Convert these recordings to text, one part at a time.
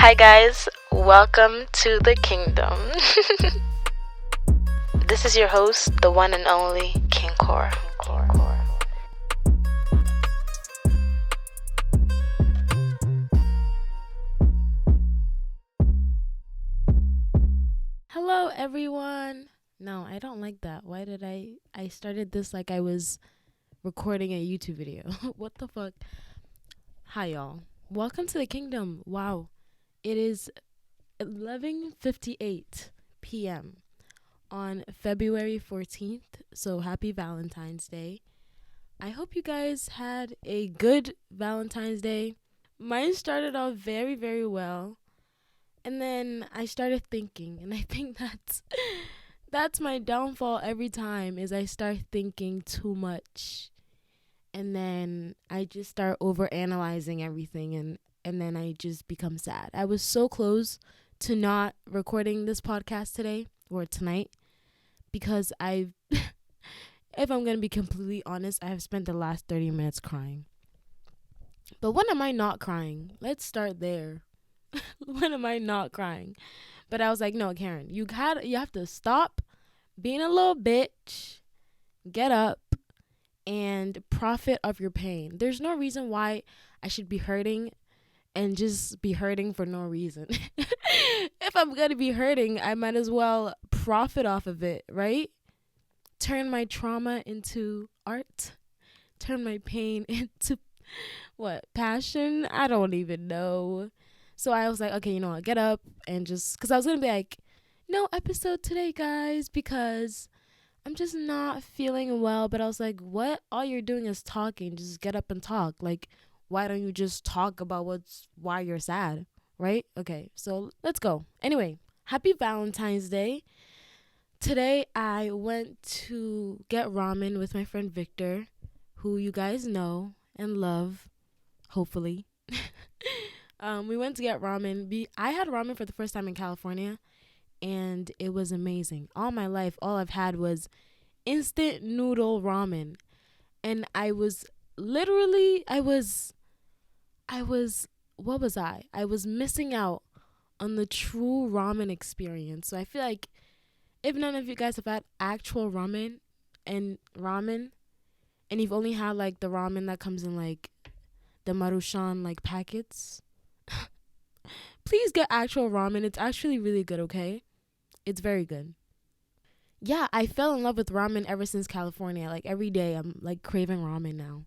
Hi guys, welcome to the kingdom. This is your host, the one and only King Core. Hello everyone. No, I don't like that. Why did I started this like I was recording a YouTube video. What the fuck? Hi y'all. Welcome to the kingdom. Wow. It is 11:58 p.m. on February 14th. So happy Valentine's Day. I hope you guys had a good Valentine's Day. Mine started off very, very well. And then I started thinking, and I think that's my downfall every time is I start thinking too much. And then I just start overanalyzing everything and then I just become sad. I was so close to not recording this podcast today or tonight because if I'm going to be completely honest, I have spent the last 30 minutes crying. But when am I not crying? Let's start there. When am I not crying? But I was like, no, Karen, you have to stop being a little bitch, get up, and profit of your pain. There's no reason why I should be hurting and just be hurting for no reason. If I'm going to be hurting, I might as well profit off of it, right? Turn my trauma into art. Turn my pain into, passion? I don't even know. So I was like, okay, you know what, get up and just, because I was going to be like, no episode today, guys, because I'm just not feeling well. But I was like, what? All you're doing is talking. Just get up and talk. Like, why don't you just talk about why you're sad, right? Okay, so let's go. Anyway, happy Valentine's Day. Today I went to get ramen with my friend Victor, who you guys know and love, hopefully. We went to get ramen. I had ramen for the first time in California, and it was amazing. All my life, all I've had was instant noodle ramen. And I was what was I? I was missing out on the true ramen experience. So I feel like if none of you guys have had actual ramen, and you've only had like the ramen that comes in like the Marushan like packets, please get actual ramen. It's actually really good, okay? It's very good. Yeah, I fell in love with ramen ever since California. Like every day I'm like craving ramen now.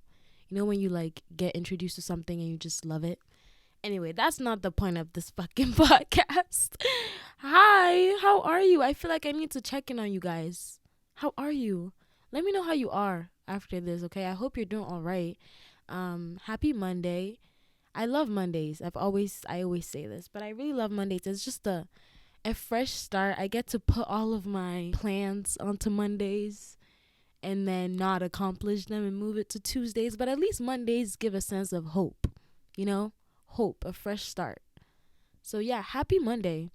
You know when you like get introduced to something and you just love it? Anyway, that's not the point of this fucking podcast. Hi, how are you? I feel like I need to check in on you guys. How are you? Let me know how you are after this, okay? I hope you're doing all right. Happy Monday. I love Mondays. I always say this, but I really love Mondays. It's just a fresh start. I get to put all of my plans onto Mondays and then not accomplish them and move it to Tuesdays. But at least Mondays give a sense of hope, you know? Hope, a fresh start. So yeah, happy Monday.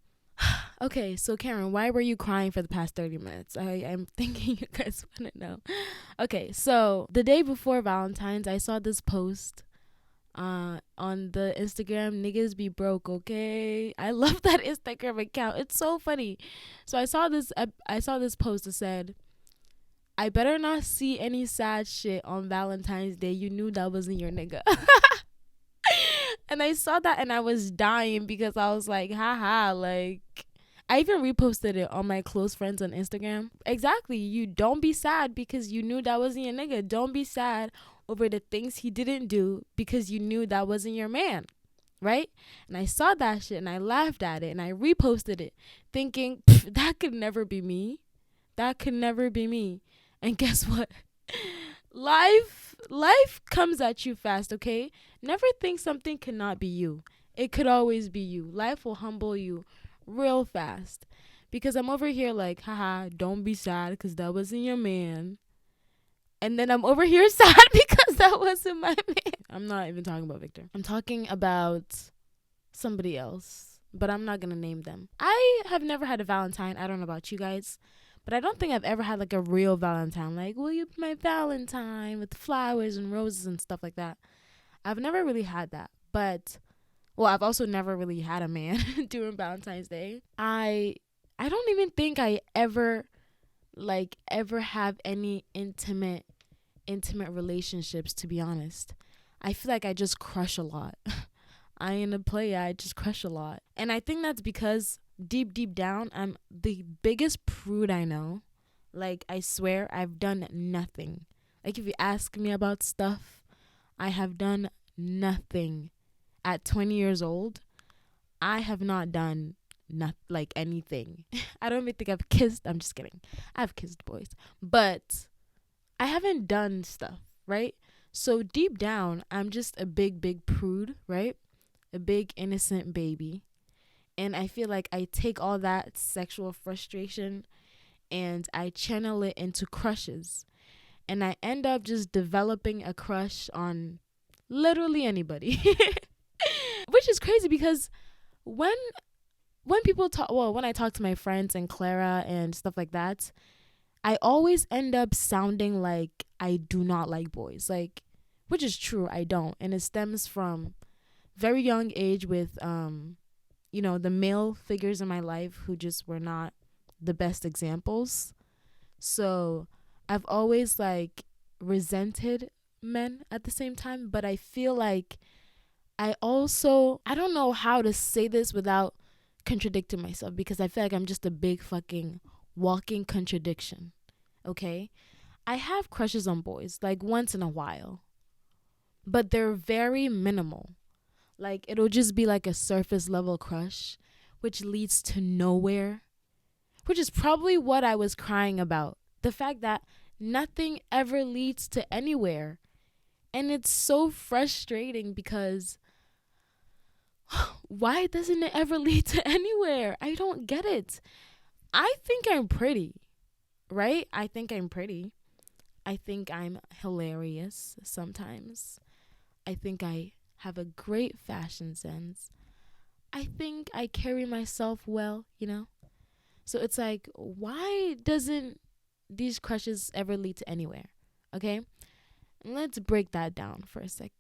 Okay, so Karen, why were you crying for the past 30 minutes? I'm thinking you guys want to know. Okay, so the day before Valentine's, I saw this post on the Instagram, niggas be broke, okay? I love that Instagram account. It's so funny. So I saw this post that said, I better not see any sad shit on Valentine's Day. You knew that wasn't your nigga. And I saw that and I was dying because I was like, haha, like, I even reposted it on my close friends on Instagram. Exactly. You don't be sad because you knew that wasn't your nigga. Don't be sad over the things he didn't do because you knew that wasn't your man. Right? And I saw that shit and I laughed at it and I reposted it thinking, that could never be me. That could never be me. And guess what? Life comes at you fast, okay? Never think something cannot be you. It could always be you. Life will humble you real fast. Because I'm over here like, haha, don't be sad because that wasn't your man. And then I'm over here sad because that wasn't my man. I'm not even talking about Victor. I'm talking about somebody else. But I'm not going to name them. I have never had a Valentine. I don't know about you guys. But I don't think I've ever had like a real Valentine. Like, will you be my Valentine with flowers and roses and stuff like that? I've never really had that. But Well, I've also never really had a man during Valentine's Day. I don't even think I ever have any intimate relationships, to be honest. I feel like I just crush a lot. I ain't a player, I just crush a lot. And I think that's because deep down I'm the biggest prude I know. Like, I swear I've done nothing. Like, if you ask me about stuff, I have done nothing. At 20 years old, I have not done not like anything. I don't even think I've kissed. I'm just kidding. I've kissed boys, but I haven't done stuff, right? So deep down, I'm just a big prude, right? A big innocent baby. And I feel like I take all that sexual frustration and I channel it into crushes. And I end up just developing a crush on literally anybody. Which is crazy because when people talk, well, when I talk to my friends and Clara and stuff like that, I always end up sounding like I do not like boys. Like, which is true, I don't. And it stems from very young age with the male figures in my life who just were not the best examples. So I've always like resented men at the same time, but I feel like I don't know how to say this without contradicting myself, because I feel like I'm just a big fucking walking contradiction. Okay? I have crushes on boys like once in a while, but they're very minimal. Like, it'll just be like a surface level crush, which leads to nowhere, which is probably what I was crying about. The fact that nothing ever leads to anywhere. And it's so frustrating because why doesn't it ever lead to anywhere? I don't get it. I think I'm pretty, right? I think I'm pretty. I think I'm hilarious sometimes. I think I have a great fashion sense. I think I carry myself well. So it's like, why doesn't these crushes ever lead to anywhere? Okay? Let's break that down for a sec.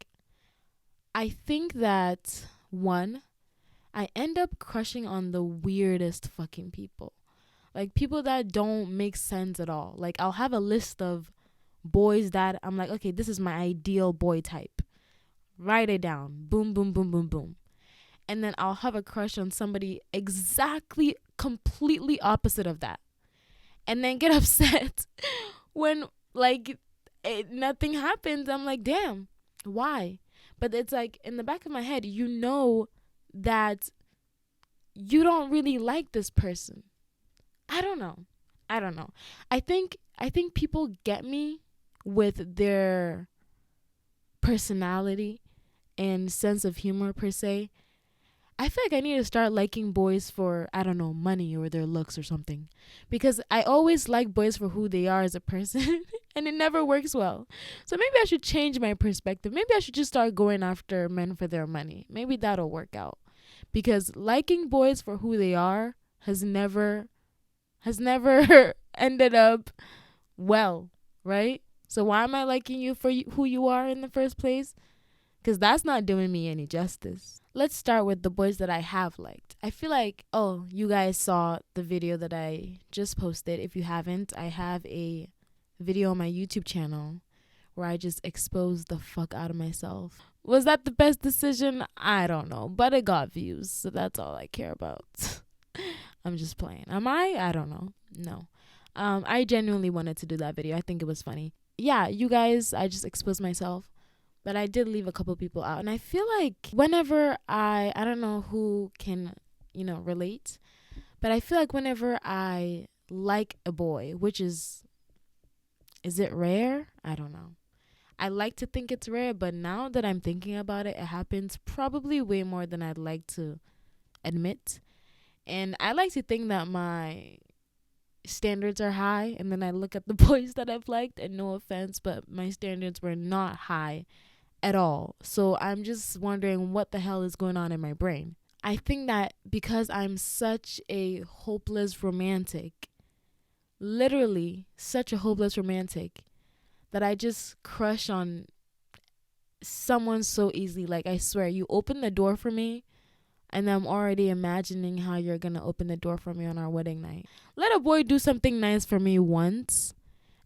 I think that, one, I end up crushing on the weirdest fucking people. Like, people that don't make sense at all. Like, I'll have a list of boys that I'm like, okay, this is my ideal boy type. Write it down. Boom, boom, boom, boom, boom. And then I'll have a crush on somebody exactly, completely opposite of that. And then get upset when, like, nothing happens. I'm like, damn, why? But it's like, in the back of my head, you know that you don't really like this person. I don't know. I think people get me with their personality and sense of humor per se. I feel like I need to start liking boys for, I don't know, money or their looks or something. Because I always like boys for who they are as a person and it never works well. So maybe I should change my perspective. Maybe I should just start going after men for their money. Maybe that'll work out. Because liking boys for who they are has never ended up well, right? So why am I liking you for who you are in the first place? Because that's not doing me any justice. Let's start with the boys that I have liked. I feel like, oh, you guys saw the video that I just posted. If you haven't, I have a video on my YouTube channel where I just exposed the fuck out of myself. Was that the best decision? I don't know, but it got views, so that's all I care about. I'm just playing. Am I? I don't know. No. I genuinely wanted to do that video. I think it was funny. Yeah, you guys, I just exposed myself. But I did leave a couple people out. And I feel like whenever I don't know who can, relate. But I feel like whenever I like a boy, which is it rare? I don't know. I like to think it's rare, but now that I'm thinking about it, it happens probably way more than I'd like to admit. And I like to think that my standards are high, and then I look at the boys that I've liked, and no offense, but my standards were not high at all. So I'm just wondering what the hell is going on in my brain. I think that because I'm such a hopeless romantic, literally such a hopeless romantic, that I just crush on someone so easily. Like, I swear, you open the door for me, and I'm already imagining how you're gonna open the door for me on our wedding night. Let a boy do something nice for me once,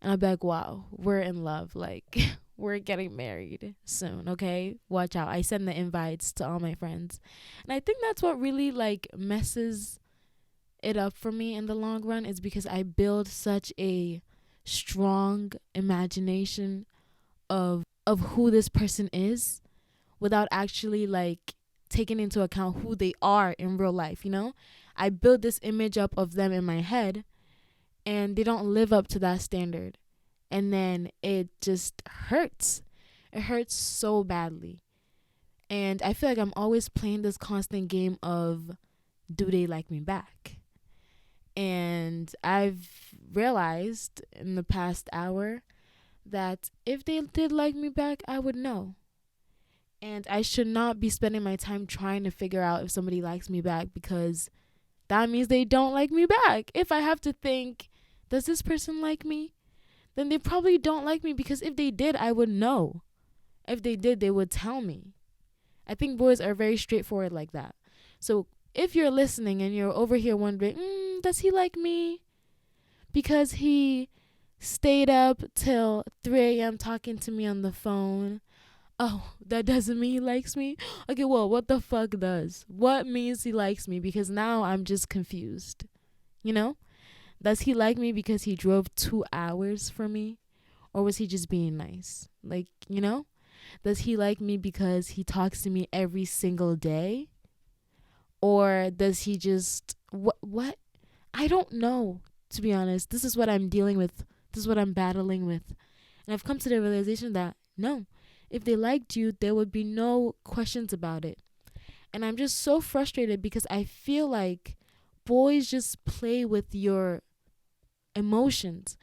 and I'll be like, wow, we're in love. Like, we're getting married soon, okay? Watch out. I send the invites to all my friends. And I think that's what really, like, messes it up for me in the long run, is because I build such a strong imagination of who this person is without actually, like, taking into account who they are in real life, you know? I build this image up of them in my head, and they don't live up to that standard. And then it just hurts. It hurts so badly. And I feel like I'm always playing this constant game of, do they like me back? And I've realized in the past hour that if they did like me back, I would know. And I should not be spending my time trying to figure out if somebody likes me back, because that means they don't like me back. If I have to think, does this person like me? Then they probably don't like me, because if they did, I would know. If they did, they would tell me. I think boys are very straightforward like that. So if you're listening and you're over here wondering, does he like me? Because he stayed up till 3 a.m. talking to me on the phone. Oh, that doesn't mean he likes me? Okay, well, what the fuck does? What means he likes me? Because now I'm just confused. You know? Does he like me because he drove 2 hours for me? Or was he just being nice? Like, you know? Does he like me because he talks to me every single day? Or does he just... What? I don't know, to be honest. This is what I'm dealing with. This is what I'm battling with. And I've come to the realization that, no, if they liked you, there would be no questions about it. And I'm just so frustrated because I feel like boys just play with your emotions.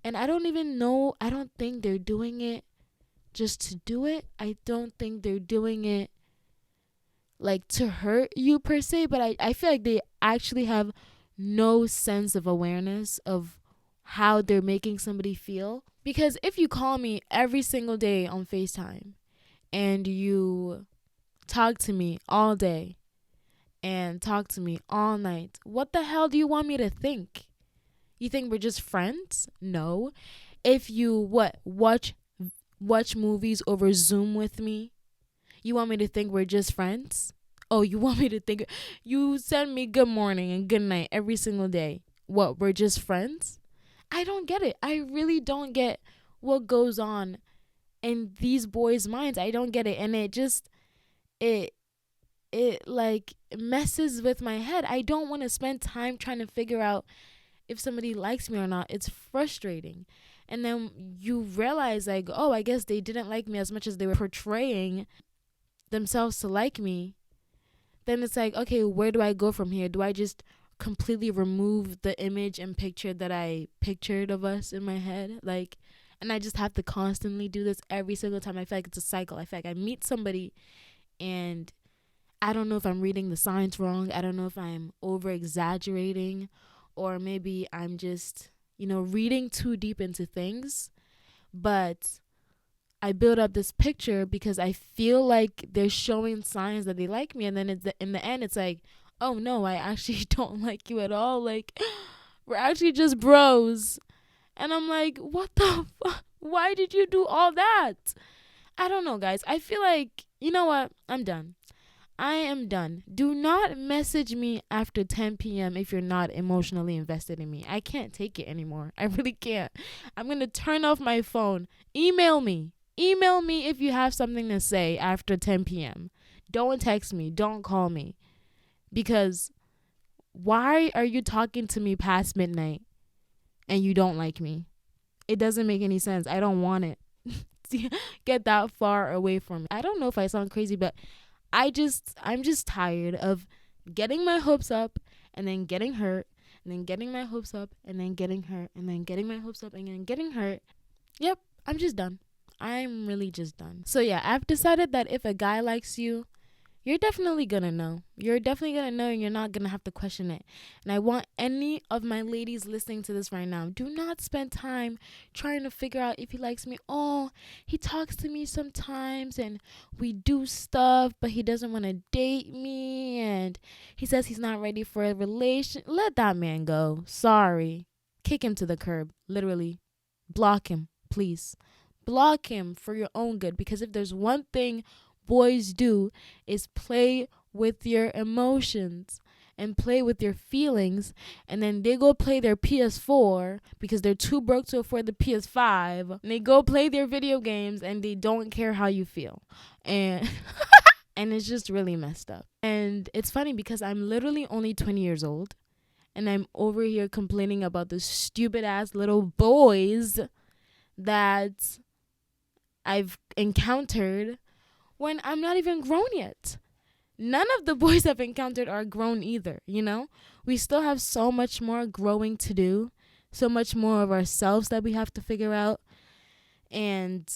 And I don't even know, I don't think they're doing it just to do it. I don't think they're doing it like to hurt you per se, but I feel like they actually have no sense of awareness of how they're making somebody feel. Because if you call me every single day on FaceTime and you talk to me all day and talk to me all night, what the hell do you want me to think? You think we're just friends? No. If you watch movies over Zoom with me, you want me to think we're just friends? Oh, you want me to think you send me good morning and good night every single day. What, we're just friends? I don't get it. I really don't get what goes on in these boys' minds. I don't get it. And it like messes with my head. I don't want to spend time trying to figure out if somebody likes me or not. It's frustrating. And then you realize, like, oh, I guess they didn't like me as much as they were portraying themselves to like me. Then it's like, okay, where do I go from here? Do I just completely remove the image and picture that I pictured of us in my head? Like, and I just have to constantly do this every single time. I feel like it's a cycle. I feel like I meet somebody and I don't know if I'm reading the signs wrong. I don't know if I'm over exaggerating, or maybe I'm just, reading too deep into things. But I build up this picture because I feel like they're showing signs that they like me. And then in the end, it's like, oh no, I actually don't like you at all. Like, we're actually just bros. And I'm like, what the fuck? Why did you do all that? I don't know, guys. I feel like, you know what? I'm done. I am done. Do not message me after 10 p.m. if you're not emotionally invested in me. I can't take it anymore. I really can't. I'm going to turn off my phone. Email me. Email me if you have something to say after 10 p.m. Don't text me. Don't call me. Because why are you talking to me past midnight and you don't like me? It doesn't make any sense. I don't want it. Get that far away from me. I don't know if I sound crazy, but I'm just tired of getting my hopes up and then getting hurt and then getting my hopes up and then getting hurt and then getting my hopes up and then getting hurt. Yep, I'm just done. I'm really just done. So yeah, I've decided that if a guy likes you, you're definitely gonna know. You're definitely gonna know, and you're not gonna have to question it. And I want any of my ladies listening to this right now, do not spend time trying to figure out if he likes me. Oh, he talks to me sometimes and we do stuff, but he doesn't want to date me, and he says he's not ready for a relation. Let that man go. Sorry. Kick him to the curb. Literally. Block him, please. Block him for your own good, because if there's one thing boys do is play with your emotions and play with your feelings, and then they go play their PS4 because they're too broke to afford the PS5, and they go play their video games and they don't care how you feel, and and it's just really messed up. And it's funny because I'm literally only 20 years old, and I'm over here complaining about the stupid ass little boys that I've encountered when I'm not even grown yet. None of the boys I've encountered are grown either, you know? We still have so much more growing to do, so much more of ourselves that we have to figure out. And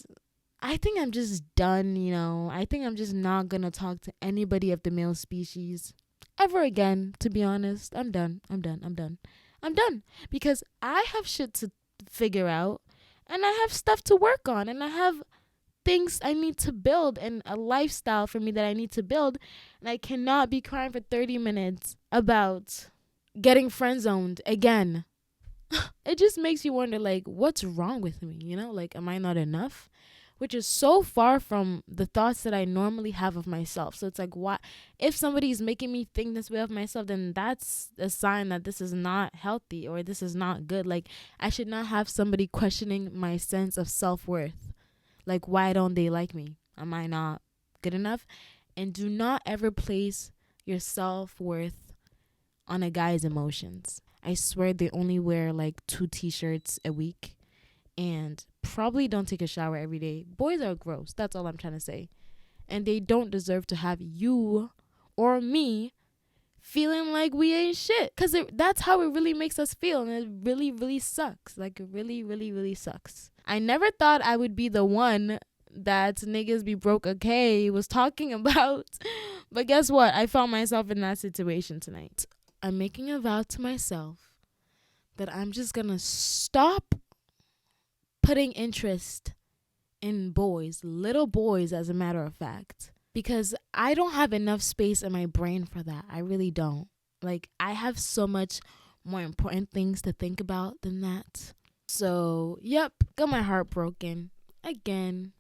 I think I'm just done, you know? I think I'm just not gonna talk to anybody of the male species ever again, to be honest. I'm done. I'm done. I'm done. I'm done. Because I have shit to figure out, and I have stuff to work on, and I have things I need to build and a lifestyle for me that I need to build. And I cannot be crying for 30 minutes about getting friend zoned again. It just makes you wonder, like, what's wrong with me? You know, like, am I not enough? Which is so far from the thoughts that I normally have of myself. So it's like, why? If somebody's making me think this way of myself, then that's a sign that this is not healthy or this is not good. Like, I should not have somebody questioning my sense of self-worth. Like, why don't they like me? Am I not good enough? And do not ever place your self-worth on a guy's emotions. I swear they only wear like 2 t-shirts a week and probably don't take a shower every day. Boys are gross. That's all I'm trying to say. And they don't deserve to have you or me feeling like we ain't shit. Because that's how it really makes us feel. And it really, really sucks. Like, it really, really, really sucks. I never thought I would be the one that niggas be broke okay was talking about. But guess what? I found myself in that situation tonight. I'm making a vow to myself that I'm just going to stop putting interest in boys, little boys, as a matter of fact, because I don't have enough space in my brain for that. I really don't. Like, I have so much more important things to think about than that. So, yep, got my heart broken again.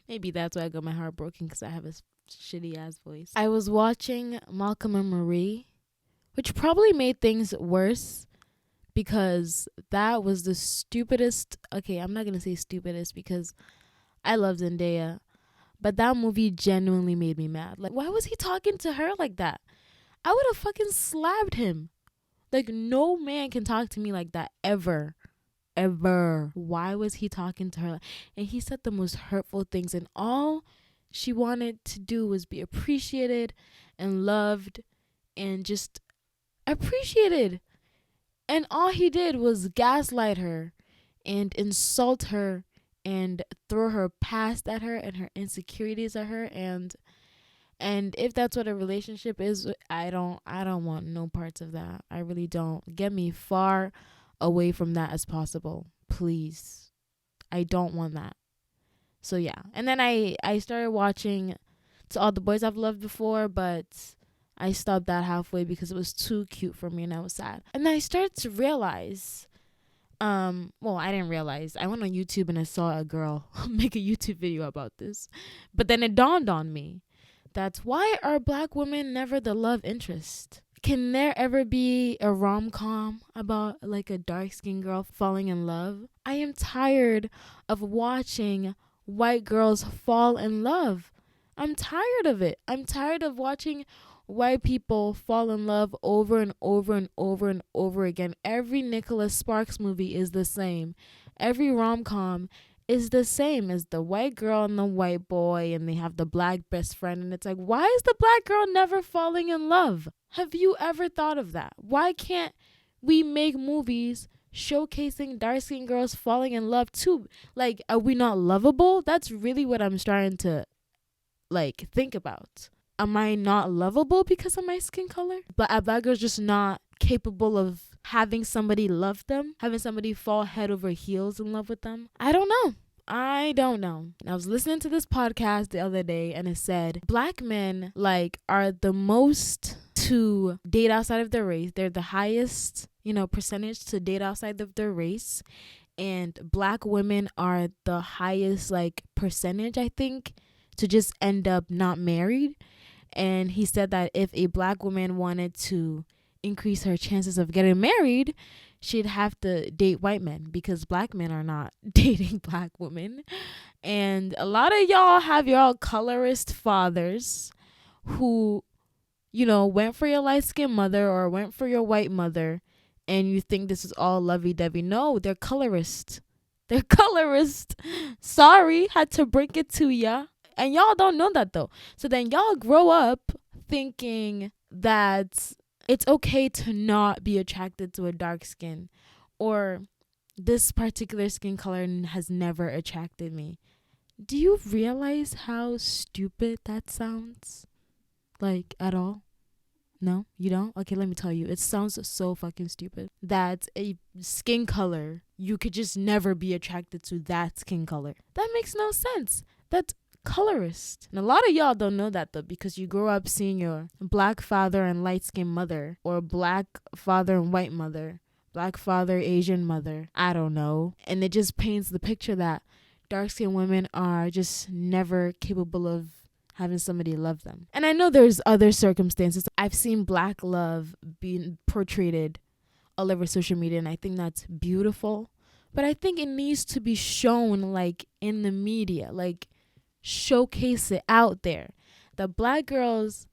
Maybe that's why I got my heart broken, because I have a shitty ass voice. I was watching Malcolm and Marie, which probably made things worse because that was the stupidest. Okay, I'm not gonna say stupidest because I love Zendaya, but that movie genuinely made me mad. Like, why was he talking to her like that? I would have fucking slapped him. Like, no man can talk to me like that ever. Why was he talking to her? And he said the most hurtful things, and all she wanted to do was be appreciated and loved and just appreciated. And all he did was gaslight her and insult her and throw her past at her and her insecurities at her. And if that's what a relationship is, I don't want no parts of that. I really don't. Get me far away from that as possible, please. I don't want that. So yeah. And then I started watching To All the Boys I've Loved Before, but I stopped that halfway because it was too cute for me and I was sad. And then I started to realize, well, I didn't realize. I went on YouTube and I saw a girl make a YouTube video about this. But then it dawned on me, that's why are black women never the love interest? Can there ever be a rom-com about like a dark-skinned girl falling in love? I am tired of watching white girls fall in love. I'm tired of it. I'm tired of watching white people fall in love over and over and over and over again. Every Nicholas Sparks movie is the same. Every rom-com is the same as the white girl and the white boy, and they have the black best friend, and it's like, why is the black girl never falling in love? Have you ever thought of that? Why can't we make movies showcasing dark skinned girls falling in love too. Like, are we not lovable? That's really what I'm starting to like think about. Am I not lovable because of my skin color? But are black girls just not capable of having somebody love them? Having somebody fall head over heels in love with them? I don't know. I don't know. I was listening to this podcast the other day and it said black men like are the most to date outside of their race. They're the highest, percentage to date outside of their race. And black women are the highest like percentage, I think, to just end up not married. And he said that if a black woman wanted to increase her chances of getting married, she'd have to date white men because black men are not dating black women. And a lot of y'all have your colorist fathers who, went for your light skinned mother or went for your white mother, and you think this is all lovey dovey. No, they're colorist. They're colorist. Sorry, had to break it to ya. And y'all don't know that though. So then y'all grow up thinking that it's okay to not be attracted to a dark skin, or this particular skin color has never attracted me. Do you realize how stupid that sounds? Like, at all? No, you don't? Okay, let me tell you. It sounds so fucking stupid. That a skin color, you could just never be attracted to that skin color. That makes no sense. That's colorist. And a lot of y'all don't know that though, because you grow up seeing your black father and light skinned mother, or black father and white mother, black father, Asian mother. I don't know. And it just paints the picture that dark skinned women are just never capable of having somebody love them. And I know there's other circumstances. I've seen black love being portrayed all over social media, and I think that's beautiful. But I think it needs to be shown like in the media, like showcase it out there. The black girls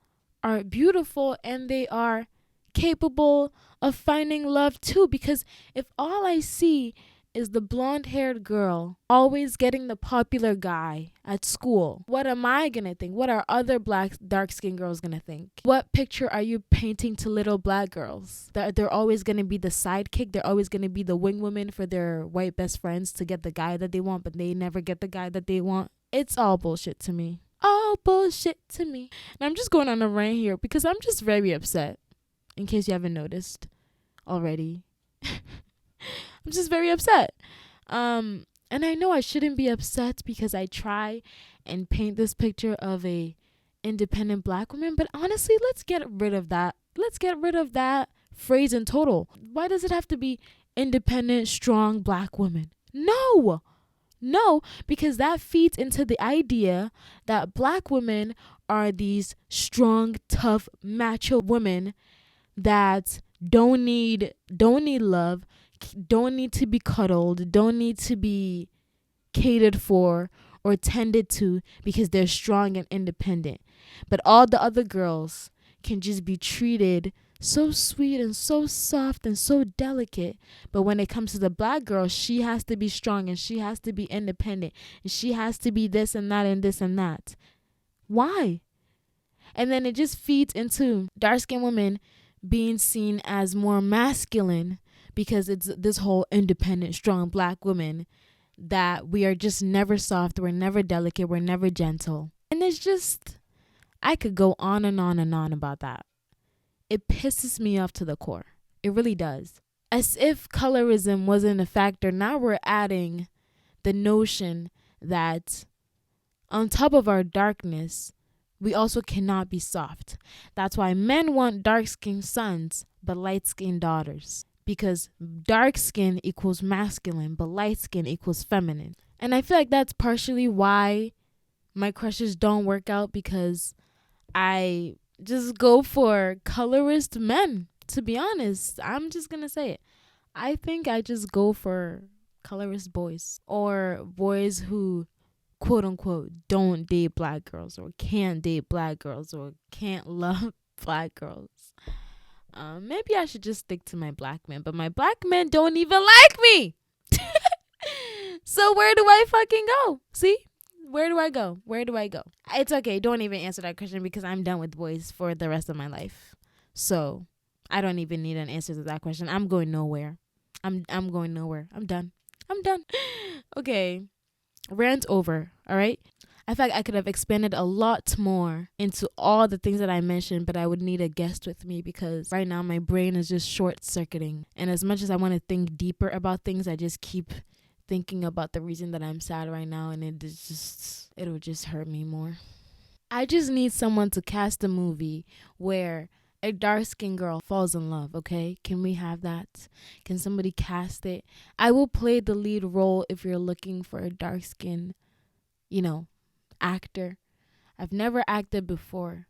are beautiful and they are capable of finding love too, because if all I see is the blonde-haired girl always getting the popular guy at school, what am I gonna think? What are other black dark-skinned girls gonna think? What picture are you painting to little black girls? That they're always gonna be the sidekick, they're always gonna be the wing woman for their white best friends to get the guy that they want, but they never get the guy that they want. It's all bullshit to me. All bullshit to me. And I'm just going on a rant here because I'm just very upset, in case you haven't noticed already. I'm just very upset. And I know I shouldn't be upset because I try and paint this picture of a independent black woman, but honestly, let's get rid of that. Let's get rid of that phrase in total. Why does it have to be independent, strong black woman? No, because that feeds into the idea that black women are these strong, tough, macho women that don't need love, don't need to be cuddled, don't need to be catered for or tended to because they're strong and independent. But all the other girls can just be treated so sweet and so soft and so delicate. But when it comes to the black girl, she has to be strong and she has to be independent and she has to be this and that and this and that. Why? And then it just feeds into dark-skinned women being seen as more masculine because it's this whole independent, strong black woman that we are just never soft, we're never delicate, we're never gentle. And it's just, I could go on and on and on about that. It pisses me off to the core. It really does. As if colorism wasn't a factor, now we're adding the notion that on top of our darkness, we also cannot be soft. That's why men want dark-skinned sons but light-skinned daughters. Because dark skin equals masculine, but light skin equals feminine. And I feel like that's partially why my crushes don't work out, because I just go for colorist men. To be honest, I'm just going to say it. I think I just go for colorist boys, or boys who quote unquote don't date black girls, or can't date black girls, or can't love black girls. Maybe I should just stick to my black men, but my black men don't even like me. So where do I fucking go? See? Where do I go? It's okay. Don't even answer that question because I'm done with boys for the rest of my life. So I don't even need an answer to that question. I'm going nowhere. I'm going nowhere. I'm done. I'm done. Okay. Rant over. All right. I feel like I could have expanded a lot more into all the things that I mentioned, but I would need a guest with me because right now my brain is just short circuiting. And as much as I want to think deeper about things, I just keep thinking about the reason that I'm sad right now, and it'll just hurt me more. I just need someone to cast a movie where a dark skinned girl falls in love, okay? Can we have that? Can somebody cast it? I will play the lead role if you're looking for a dark skinned, you know, actor. I've never acted before,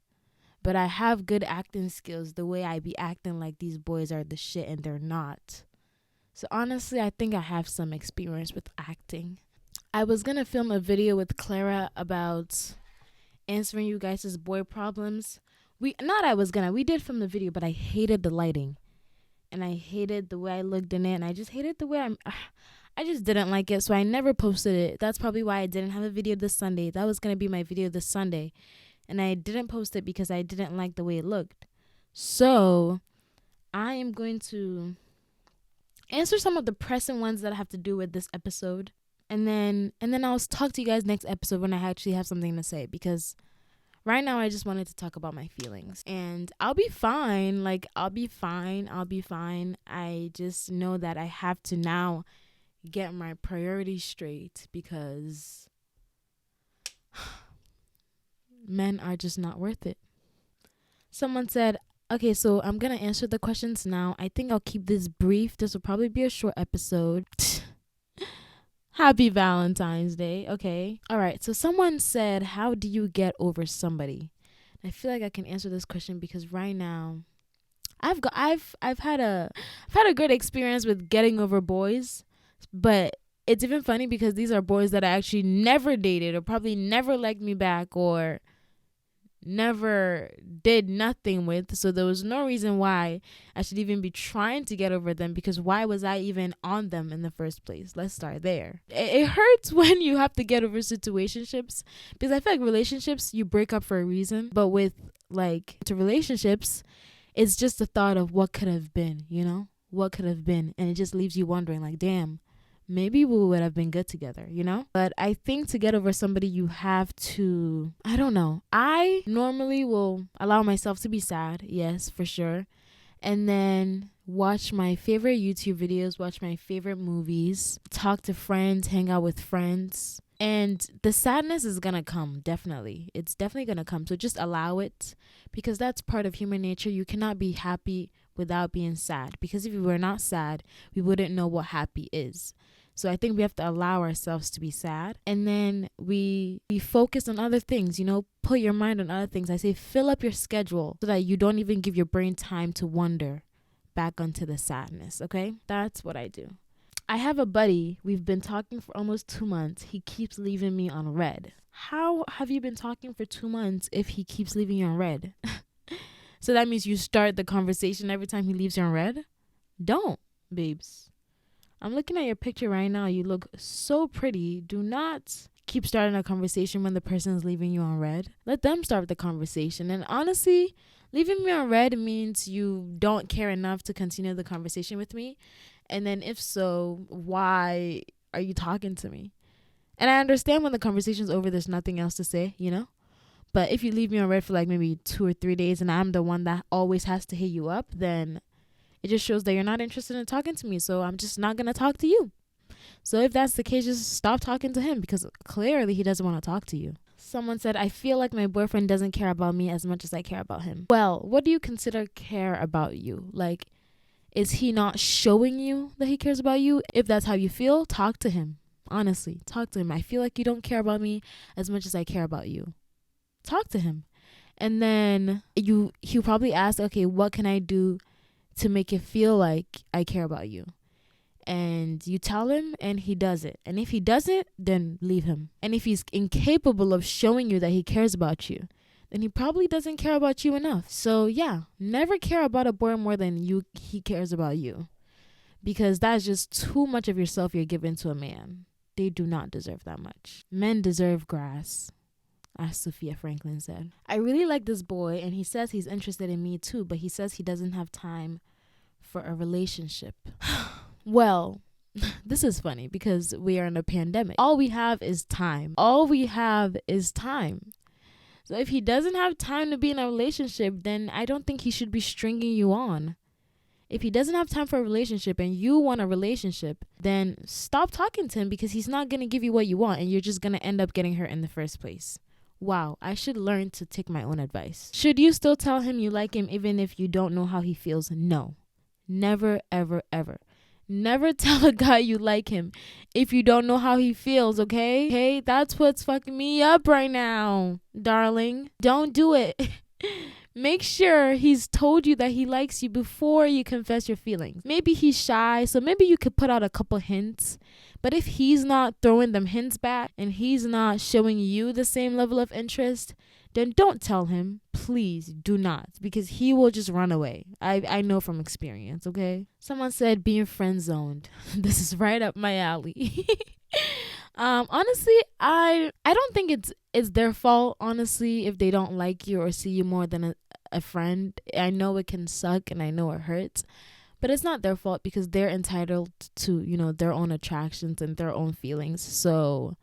but I have good acting skills the way I be acting like these boys are the shit and they're not. So honestly, I think I have some experience with acting. I was going to film a video with Clara about answering you guys' boy problems. We did film the video, but I hated the lighting. And I hated the way I looked in it, and I just hated the way I just didn't like it, so I never posted it. That's probably why I didn't have a video this Sunday. That was going to be my video this Sunday. And I didn't post it because I didn't like the way it looked. So, I am going to answer some of the pressing ones that have to do with this episode. And then I'll talk to you guys next episode when I actually have something to say, because right now I just wanted to talk about my feelings. And I'll be fine. Like, I'll be fine. I just know that I have to now get my priorities straight because men are just not worth it. Someone said, okay, so I'm going to answer the questions now. I think I'll keep this brief. This will probably be a short episode. Happy Valentine's Day. Okay. All right. So someone said, how do you get over somebody? I feel like I can answer this question because right now I've had a good experience with getting over boys, but it's even funny because these are boys that I actually never dated or probably never liked me back or never did nothing with. So there was no reason why I should even be trying to get over them, because why was I even on them in the first place? Let's start there. It hurts when you have to get over situationships, because I feel like relationships you break up for a reason, but with like to relationships, it's just the thought of what could have been, what could have been, and it just leaves you wondering like, damn, maybe we would have been good together, But I think to get over somebody, you have to, I don't know. I normally will allow myself to be sad. Yes, for sure. And then watch my favorite YouTube videos, watch my favorite movies, talk to friends, hang out with friends. And the sadness is going to come, definitely. It's definitely going to come. So just allow it, because that's part of human nature. You cannot be happy without being sad, because if we were not sad, we wouldn't know what happy is. So I think we have to allow ourselves to be sad, and then we focus on other things, put your mind on other things. I say fill up your schedule so that you don't even give your brain time to wander back onto the sadness, okay? That's what I do. I have a buddy. We've been talking for almost 2 months. He keeps leaving me on red. How have you been talking for 2 months if he keeps leaving you on red? So that means you start the conversation every time he leaves you on red? Don't, babes. I'm looking at your picture right now. You look so pretty. Do not keep starting a conversation when the person is leaving you on red. Let them start the conversation. And honestly, leaving me on red means you don't care enough to continue the conversation with me. And then if so, why are you talking to me? And I understand when the conversation's over, there's nothing else to say, But if you leave me on red for like maybe 2 or 3 days and I'm the one that always has to hit you up, then it just shows that you're not interested in talking to me. So I'm just not going to talk to you. So if that's the case, just stop talking to him, because clearly he doesn't want to talk to you. Someone said, I feel like my boyfriend doesn't care about me as much as I care about him. Well, what do you consider care about you? Like, is he not showing you that he cares about you? If that's how you feel, talk to him. Honestly, talk to him. I feel like you don't care about me as much as I care about you. Talk to him. And then he'll probably ask, okay, what can I do to make it feel like I care about you? And you tell him, and he does it. And if he doesn't, then leave him. And if he's incapable of showing you that he cares about you, then he probably doesn't care about you enough. So yeah, never care about a boy more than he cares about you, because that's just too much of yourself you're giving to a man. They do not deserve that much. Men deserve grass, as Sophia Franklin said. I really like this boy, and he says he's interested in me too, but he says he doesn't have time for a relationship. Well, this is funny because we are in a pandemic. All we have is time. All we have is time. So if he doesn't have time to be in a relationship, then I don't think he should be stringing you on. If he doesn't have time for a relationship and you want a relationship, then stop talking to him because he's not going to give you what you want and you're just going to end up getting hurt in the first place. Wow, I should learn to take my own advice. Should you still tell him you like him even if you don't know how he feels? No. Never, ever, ever. Never tell a guy you like him if you don't know how he feels, okay? Hey, that's what's fucking me up right now, darling. Don't do it. Make sure he's told you that he likes you before you confess your feelings. Maybe he's shy, so maybe you could put out a couple hints. But if he's not throwing them hints back and he's not showing you the same level of interest, then don't tell him. Please do not, because he will just run away. I know from experience, okay? Someone said being friend zoned. This is right up my alley. Honestly, I don't think it's their fault, honestly, if they don't like you or see you more than a friend. I know it can suck and I know it hurts, but it's not their fault because they're entitled to, their own attractions and their own feelings. So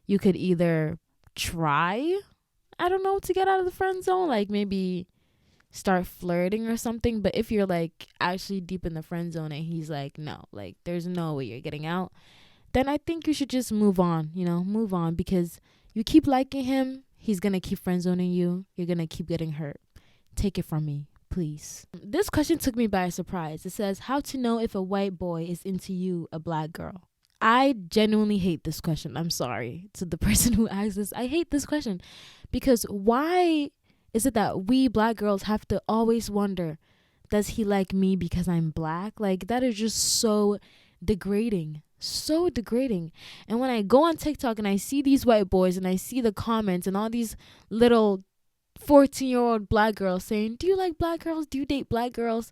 you could either try, I don't know, to get out of the friend zone, like maybe start flirting or something. But if you're like actually deep in the friend zone and he's like, no, like there's no way you're getting out, then I think you should just move on, move on, because you keep liking him, he's going to keep friend zoning you. You're going to keep getting hurt. Take it from me, please. This question took me by surprise. It says, how to know if a white boy is into you, a black girl? I genuinely hate this question. I'm sorry to the person who asked this. I hate this question because why is it that we black girls have to always wonder, does he like me because I'm black? Like, that is just so degrading. So degrading. And when I go on TikTok and I see these white boys and I see the comments and all these little 14-year-old black girls saying, do you like black girls? Do you date black girls?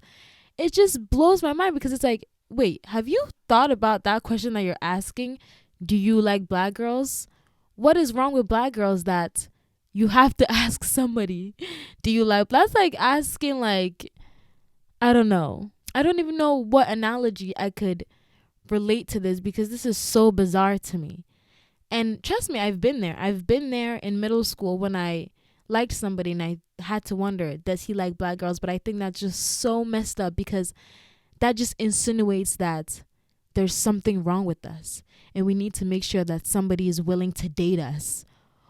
It just blows my mind because it's like, wait, have you thought about that question that you're asking? Do you like black girls? What is wrong with black girls that you have to ask somebody, do you like? That's like asking, like, I don't know. I don't even know what analogy I could relate to this because this is so bizarre to me. And trust me, I've been there. I've been there in middle school when I liked somebody and I had to wonder, does he like black girls? But I think that's just so messed up because that just insinuates that there's something wrong with us and we need to make sure that somebody is willing to date us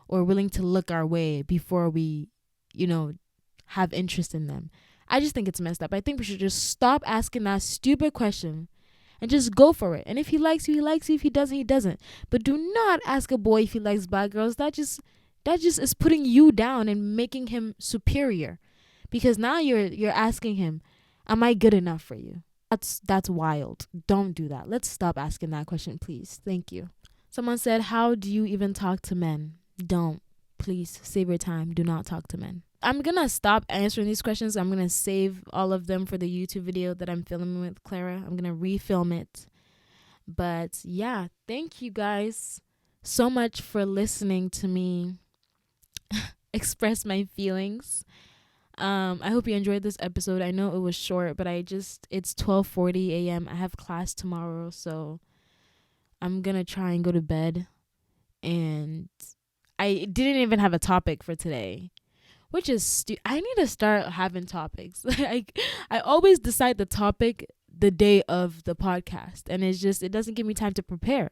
or willing to look our way before we, have interest in them. I just think it's messed up. I think we should just stop asking that stupid question and just go for it. And if he likes you, he likes you. If he doesn't, he doesn't. But do not ask a boy if he likes black girls. That just is putting you down and making him superior. Because now you're asking him, am I good enough for you? That's wild. Don't do that. Let's stop asking that question, please. Thank you. Someone said, how do you even talk to men? Don't. Please save your time. Do not talk to men. I'm going to stop answering these questions. I'm going to save all of them for the YouTube video that I'm filming with Clara. I'm going to refilm it. But yeah, thank you guys so much for listening to me express my feelings. I hope you enjoyed this episode. I know it was short, but it's 12:40 a.m. I have class tomorrow, so I'm going to try and go to bed. And I didn't even have a topic for today, which is I need to start having topics. I always decide the topic the day of the podcast, and it doesn't give me time to prepare.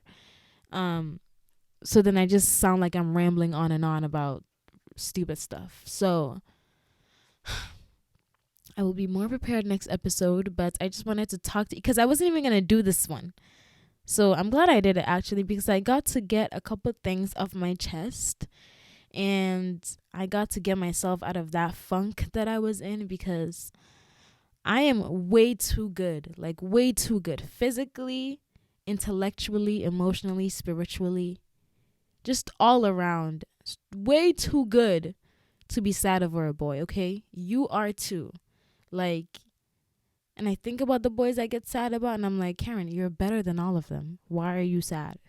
So then I just sound like I'm rambling on and on about stupid stuff. So I will be more prepared next episode, but I just wanted to talk to you because I wasn't even going to do this one. So I'm glad I did it actually because I got to get a couple things off my chest and I got to get myself out of that funk that I was in because I am way too good, like way too good physically, intellectually, emotionally, spiritually, just all around, way too good to be sad over a boy, okay? You are too. Like, and I think about the boys I get sad about and I'm like, Karen, you're better than all of them. Why are you sad?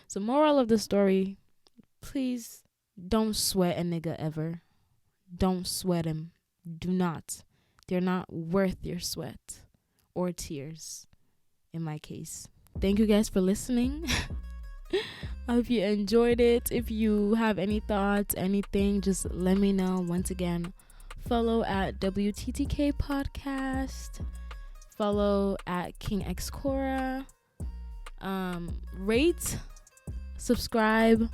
So moral of the story, please don't sweat a nigga ever. Don't sweat him. Do not. They're not worth your sweat or tears. in my case. Thank you guys for listening. I hope you enjoyed it. If you have any thoughts, anything, just let me know. Once again, follow at WTTK Podcast. Follow at King X Cora. Rate, subscribe,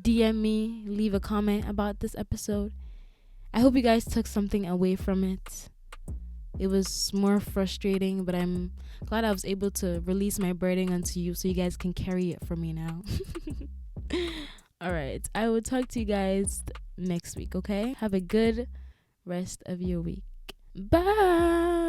DM me, leave a comment about this episode. I hope you guys took something away from it. It was more frustrating, but I'm glad I was able to release my burden onto you so you guys can carry it for me now. All right. I will talk to you guys next week, okay? Have a good rest of your week. Bye.